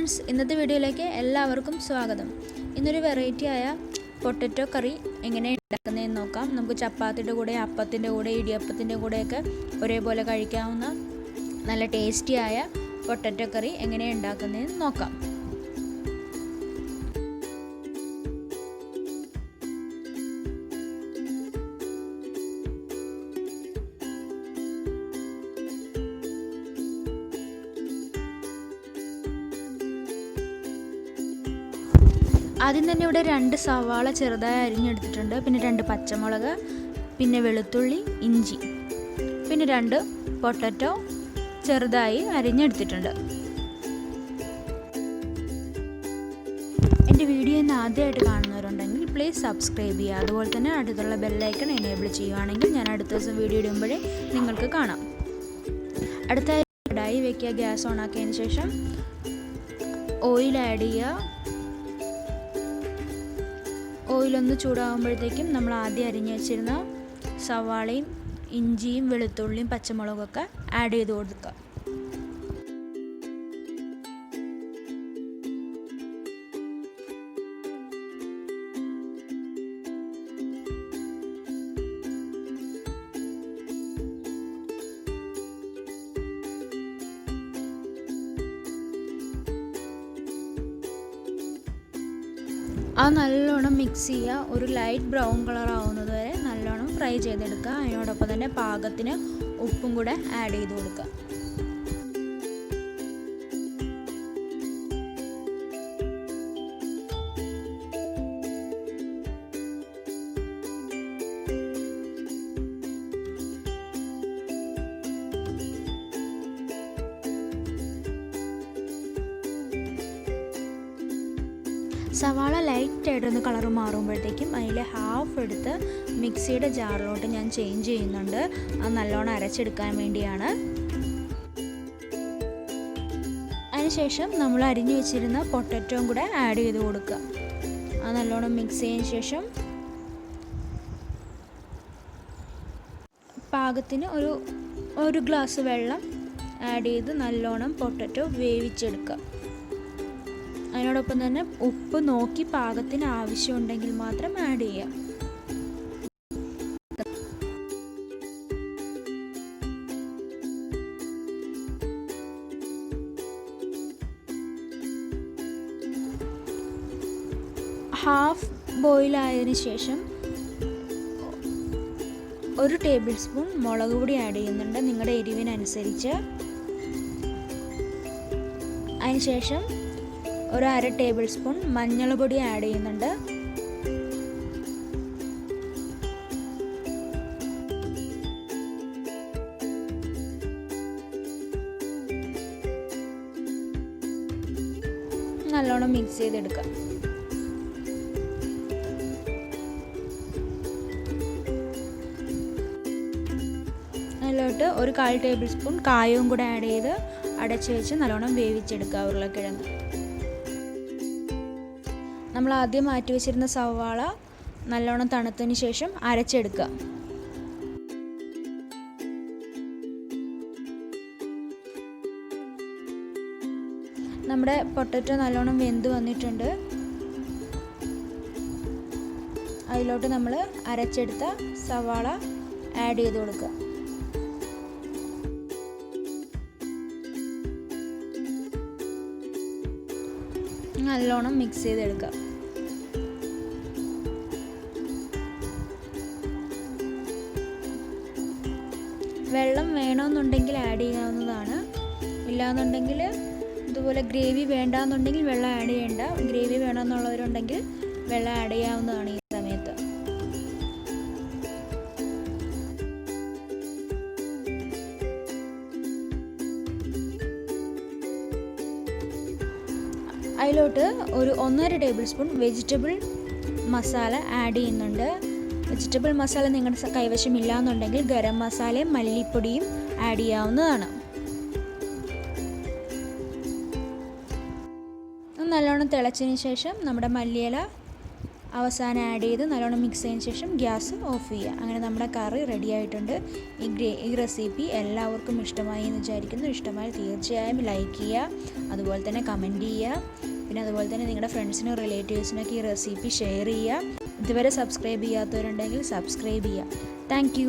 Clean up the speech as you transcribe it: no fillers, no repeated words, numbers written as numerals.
Friends, ഇന്നത്തെ വീഡിയോയിലേക്ക് എല്ലാവർക്കും സ്വാഗതം. ഇന്നൊരു വെറൈറ്റി ആയ പൊട്ടറ്റോ കറി എങ്ങനെ ഉണ്ടാക്കുന്നതെന്ന് നോക്കാം. നമുക്ക് ചപ്പാത്തിയുടെ കൂടെ, അപ്പത്തിൻ്റെ കൂടെ, ഇടിയപ്പത്തിൻ്റെ കൂടെയൊക്കെ ഒരേപോലെ കഴിക്കാവുന്ന നല്ല ടേസ്റ്റിയായ പൊട്ടറ്റോ കറി എങ്ങനെ ഉണ്ടാക്കുന്നതെന്ന് നോക്കാം. ആദ്യം തന്നെ ഇവിടെ 2 സവാള ചെറുതായി അരിഞ്ഞെടുത്തിട്ടുണ്ട്. പിന്നെ 2 പച്ചമുളക്, പിന്നെ വെളുത്തുള്ളി, ഇഞ്ചി, പിന്നെ 2 പൊട്ടറ്റോ ചെറുതായി അരിഞ്ഞെടുത്തിട്ടുണ്ട്. എൻ്റെ വീഡിയോ ഇന്ന് ആദ്യമായിട്ട് കാണുന്നവരുണ്ടെങ്കിൽ പ്ലീസ് സബ്സ്ക്രൈബ് ചെയ്യുക. അതുപോലെ തന്നെ അടുത്തുള്ള ബെല്ലൈക്കൺ എനേബിൾ ചെയ്യുകയാണെങ്കിൽ ഞാൻ അടുത്ത ദിവസം വീഡിയോ ഇടുമ്പോഴേ നിങ്ങൾക്ക് കാണാം. അടുത്തായി കടായി വയ്ക്കുക. ഗ്യാസ് ഓൺ ആക്കിയതിന് ശേഷം ഓയിൽ ആഡ് ചെയ്യുക. ഓയിലൊന്ന് ചൂടാകുമ്പോഴത്തേക്കും നമ്മൾ ആദ്യം അരിഞ്ഞു വെച്ചിരുന്ന സവാളയും ഇഞ്ചിയും വെളുത്തുള്ളിയും പച്ചമുളകൊക്കെ ആഡ് ചെയ്ത് കൊടുക്കുക. അത് നല്ലോണം മിക്സ് ചെയ്യുക. ഒരു ലൈറ്റ് ബ്രൗൺ കളർ ആവുന്നത് വരെ നല്ലോണം ഫ്രൈ ചെയ്തെടുക്കുക. അതിനോടൊപ്പം തന്നെ പാകത്തിന് ഉപ്പും കൂടെ ആഡ് ചെയ്ത് കൊടുക്കുക. സവാള ലൈറ്റായിട്ടൊന്ന് കളർ മാറുമ്പോഴത്തേക്കും അതിൽ ഹാഫ് എടുത്ത് മിക്സിയുടെ ജാറിലോട്ട് ഞാൻ ചേഞ്ച് ചെയ്യുന്നുണ്ട്. അത് നല്ലോണം അരച്ചെടുക്കാൻ വേണ്ടിയാണ്. അതിനുശേഷം നമ്മൾ അരിഞ്ഞു വെച്ചിരുന്ന പൊട്ടറ്റോയും കൂടെ ആഡ് ചെയ്ത് കൊടുക്കുക. അത് നല്ലോണം മിക്സ് ചെയ്തതിന് ശേഷം പാകത്തിന് ഒരു ഗ്ലാസ് വെള്ളം ആഡ് ചെയ്ത് നല്ലോണം പൊട്ടറ്റോ വേവിച്ചെടുക്കുക. അതിനോടൊപ്പം തന്നെ ഉപ്പ് നോക്കി പാകത്തിന് ആവശ്യമുണ്ടെങ്കിൽ മാത്രം ആഡ് ചെയ്യുക. ഹാഫ് ബോയിൽ ആയതിനു ശേഷം 1 ടേബിൾ സ്പൂൺ മുളക് പൊടി ആഡ് ചെയ്യുന്നുണ്ട്, നിങ്ങളുടെ എരിവിനനുസരിച്ച്. അതിനുശേഷം 1/2 ടേബിൾ സ്പൂൺ മഞ്ഞൾപ്പൊടി ആഡ് ചെയ്യുന്നുണ്ട്. നല്ലോണം മിക്സ് ചെയ്തെടുക്കുക. അതിലോട്ട് 1/4 ടേബിൾ സ്പൂൺ കായവും കൂടെ ആഡ് ചെയ്ത് അടച്ചു വെച്ച് നല്ലോണം വേവിച്ചെടുക്കുക. ഉരുളക്കിഴങ്ങ് നമ്മൾ ആദ്യം മാറ്റി വെച്ചിരുന്ന സവാള നല്ലോണം തണുത്തതിന് ശേഷം അരച്ചെടുക്കുക. നമ്മുടെ പൊട്ടറ്റോ നല്ലോണം വെന്ത് വന്നിട്ടുണ്ട്. അതിലോട്ട് നമ്മൾ അരച്ചെടുത്ത സവാള ആഡ് ചെയ്ത് കൊടുക്കുക. നല്ലോണം മിക്സ് ചെയ്തെടുക്കുക. വെള്ളം വേണമെന്നുണ്ടെങ്കിൽ ആഡ് ചെയ്യാവുന്നതാണ്. ഇല്ലാന്നുണ്ടെങ്കിൽ ഇതുപോലെ ഗ്രേവി വേണ്ടാന്നുണ്ടെങ്കിൽ വെള്ളം ആഡ് ചെയ്യേണ്ട. ഗ്രേവി വേണമെന്നുള്ളവരുണ്ടെങ്കിൽ വെള്ളം ആഡ് ചെയ്യാവുന്നതാണ് ഈ സമയത്ത്. അതിലോട്ട് ഒരു 1.5 table spoon vegetable masala add ചെയ്യുന്നുണ്ട്. വെജിറ്റബിൾ മസാല നിങ്ങളുടെ കൈവശം ഇല്ലാന്നുണ്ടെങ്കിൽ ഗരം മസാലയും മല്ലിപ്പൊടിയും ആഡ് ചെയ്യാവുന്നതാണ്. നല്ലോണം തിളച്ചതിന് ശേഷം നമ്മുടെ മല്ലിയില അവസാനം ആഡ് ചെയ്ത് നല്ലോണം മിക്സ് ചെയ്തതിന് ശേഷം ഗ്യാസ് ഓഫ് ചെയ്യുക. അങ്ങനെ നമ്മുടെ കറി റെഡി ആയിട്ടുണ്ട്. ഈ റെസിപ്പി എല്ലാവർക്കും ഇഷ്ടമായി എന്ന് വിചാരിക്കുന്നു. ഇഷ്ടമായി തീർച്ചയായും ലൈക്ക് ചെയ്യുക, അതുപോലെ തന്നെ കമൻറ്റ് ചെയ്യുക. പിന്നെ അതുപോലെ തന്നെ നിങ്ങളുടെ ഫ്രണ്ട്സിനും റിലേറ്റീവ്സിനൊക്കെ ഈ റെസിപ്പി ഷെയർ ചെയ്യുക. ഇതുവരെ സബ്സ്ക്രൈബ് ചെയ്യാത്തവരുണ്ടെങ്കിൽ സബ്സ്ക്രൈബ് ചെയ്യുക. താങ്ക്